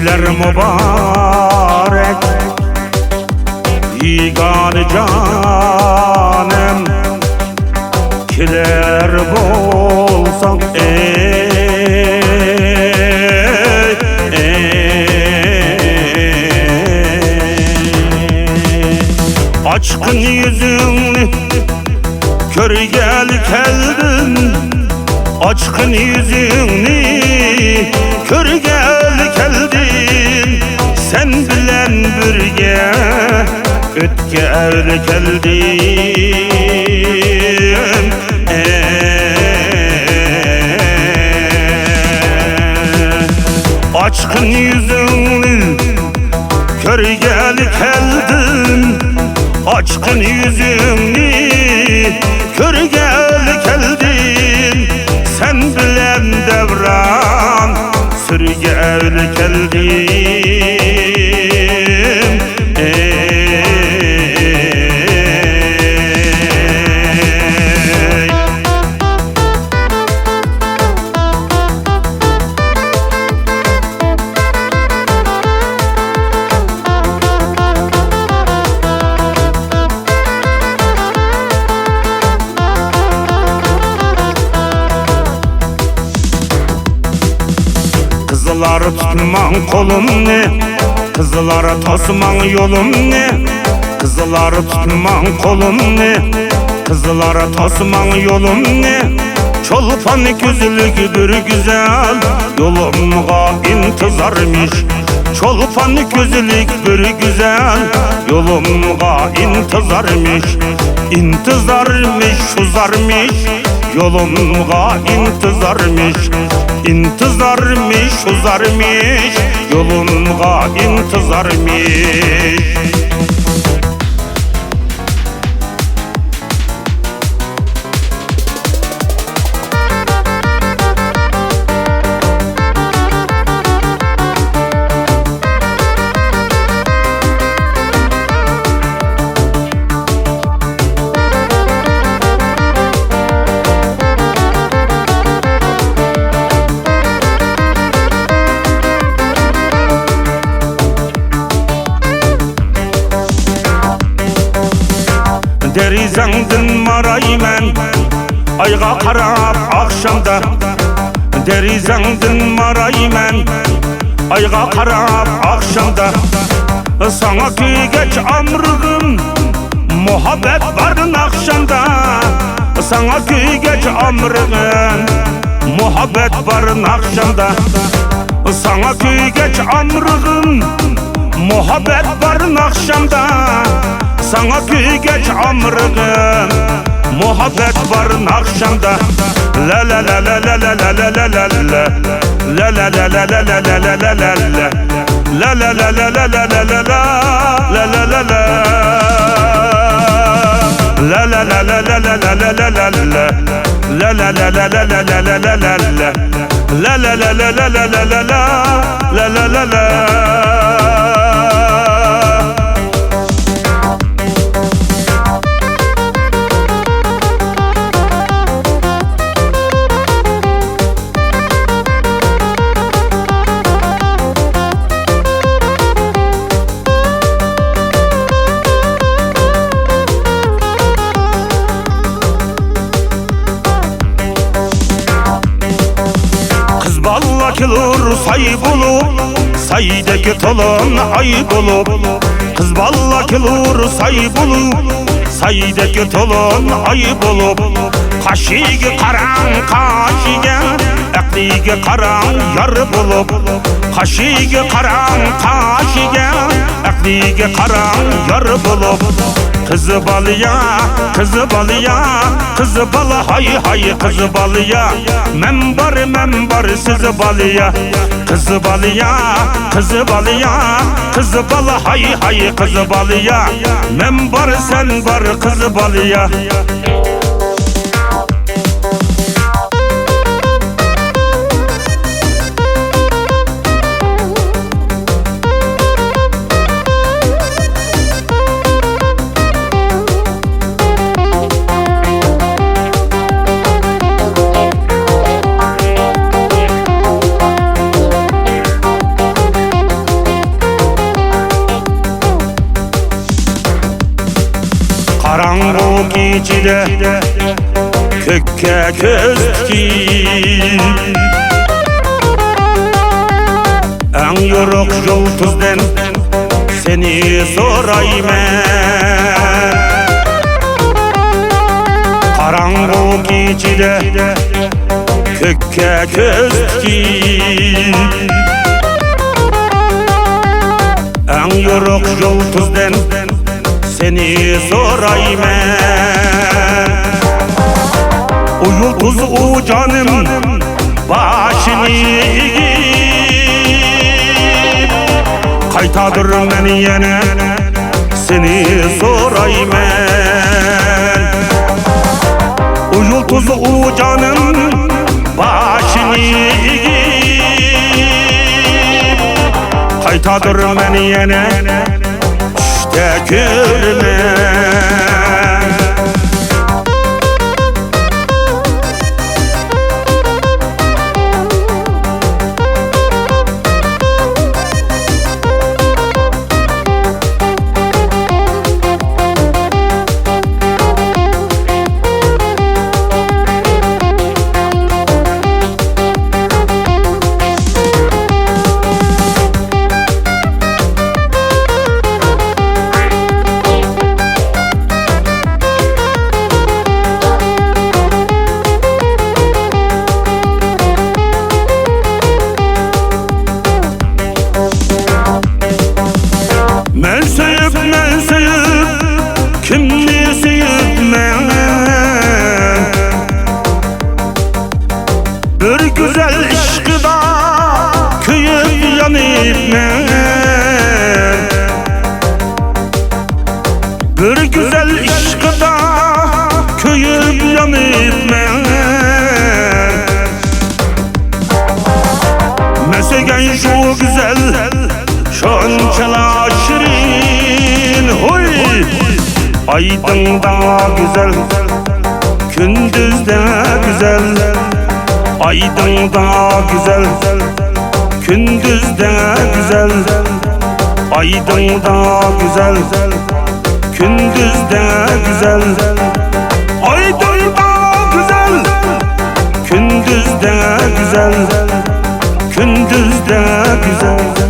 Eyler mübarek Yegane canım Kiler bolsan Açkın yüzünü körgel keldin Açkın yüzünü körgel keldin Sen bilen birge ötgel keldin Açkın yüzünü körgel keldin Açkın yüzünü körgel keldin Sen bilen devran sürgel keldin Kızılara tutman kolum ne? Kızılara tosman yolum ne? Kızılara tutman kolum ne? Kızılara tosman yolum ne? Çolpan gözlük bir güzel yolumga intizarmış Çolpan gözlük bir güzel yolumga intizarmış İntizarmış, uzarmış yolumga intizarmış İntizarmış, uzarmış yolumga intizarmış Derizangdın maraymen ayga qarap akşamda Derizangdın maraymen ayga qarap akşamda Sana kuygeç amrığım muhabbet barın akşamda Sana kuygeç amrığım muhabbet barın akşamda Sana kuygeç amrığım muhabbet barın akşamda Sana kuygeç amrığım muhabbet barın akşamda La la la la la la la la la la la La la la la la la la la la la la La la la la la la la la la La la la la La la la la la la la la la la La la la la la la la la la la La la la la la la la la la La la la la Kilur say bulup saydaki tolun ay bulup Kız balla kilur say bulup saydaki tolun ay bulup Kaşığı karan kaşığa akliga karan yar bulup Kaşığı karan kaşığa akliga karan yar bulup Kızı balıya, kızı balıya, kızı balı hay hay kızı balıya Membar sizi balıya Kızı balıya, kızı balıya, kızı balı hay hay kızı balıya Membar sen var kızı balıya içide kökke köz dikip en yoruk yıldızdan seni soraymen. Karanlık içide kökke köz dikip en yoruk yıldızdan seni soraymen. O yıldız o canım başını eğip kaytadır beni yine seni soraymen. O yıldız o canım başını eğip kaytadır beni yine işte görmen. Men sevip kimni sevipmen. Bir güzel aşkıda köyüp yanıpmen. Bir güzel aşkıda köyüp yanıpmen. Mesegen şu güzel şonçala şirin huy. Aydın'da güzel, gündüzde güzel. Aydın'da güzel, gündüzde güzel. Aydın'da güzel, gündüzde güzel. Aydın'da güzel, gündüzde güzel. Gündüzde güzel.